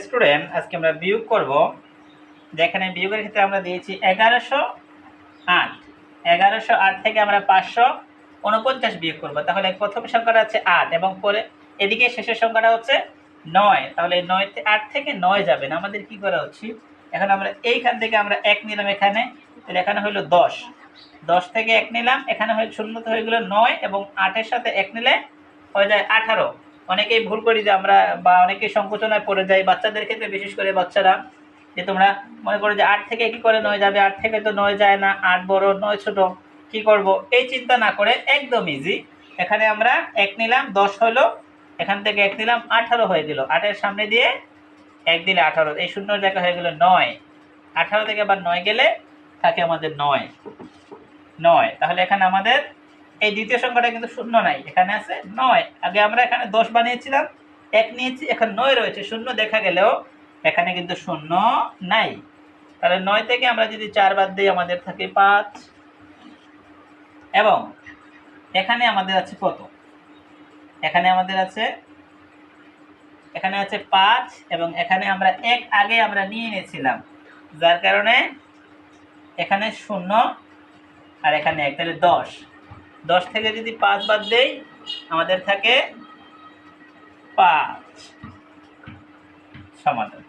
Student, আজকে আমরা বিয়োগ করব। যেখানে বিয়োগের ক্ষেত্রে আমরা দিয়েছি 1108। 1108 থেকে আমরা 549 বিয়োগ করব। তাহলে প্রথম সংখ্যাটা হচ্ছে 8 এবং পরে এদিকে শেষের সংখ্যাটা হচ্ছে 9। তাহলে 8 থেকে 9 যাবে না, আমাদের কি করা উচিত? এখন আমরা এইখান থেকে আমরা 1 নিলাম এখানে, তাহলে এখানে হলো 10। 10 থেকে 1 নিলাম, এখানে হয়ে শূন্যতে হয়ে গেল 9 এবং 8 এর সাথে 1 নিলে হয়ে যায় 18। অনেকেই ভুল করি যে আমরা, বা অনেকেই সংকোচনায় পড়ে যায়, বাচ্চাদের ক্ষেত্রে বিশেষ করে বাচ্চারা, যে তোমরা মনে করো যে 8 থেকে কি করে 9 যাবে, 8 থেকে তো 9 যায় না, 8 বড় 9 ছোট, কি করব? এই চিন্তা না করে একদম ইজি, এখানে আমরা 1 নিলাম 10 হলো, এখান থেকে 1 নিলাম 18 হয়ে গেল, 8 এর সামনে দিয়ে 1 দিলে 18, এই শূন্যর জায়গা হয়ে গেল 9। 18 থেকে আবার 9 গেলে থাকে আমাদের 9। তাহলে এখানে আমাদের এই দ্বিতীয় সংখ্যাটা কিন্তু শূন্য নাই, এখানে আছে 9। আগে আমরা এখানে 10 বানিয়েছিলাম, 1 নিয়েছি, এখানে 9 রয়েছে, শূন্য দেখা গেলেও এখানে কিন্তু শূন্য নাই। তাহলে 9 থেকে আমরা যদি 4 বাদ দিই আমাদের থাকে 5, এবং এখানে আমাদের আছে কত? এখানে আমাদের আছে, এখানে আছে 5, এবং এখানে আমরা 1 আগে আমরা নিয়ে নিয়েছিলাম, যার কারণে এখানে 0 আর এখানে 1, তাহলে 10। 10 থেকে যদি 5 বাদ দেই আমাদের থাকে 5। সমাধান।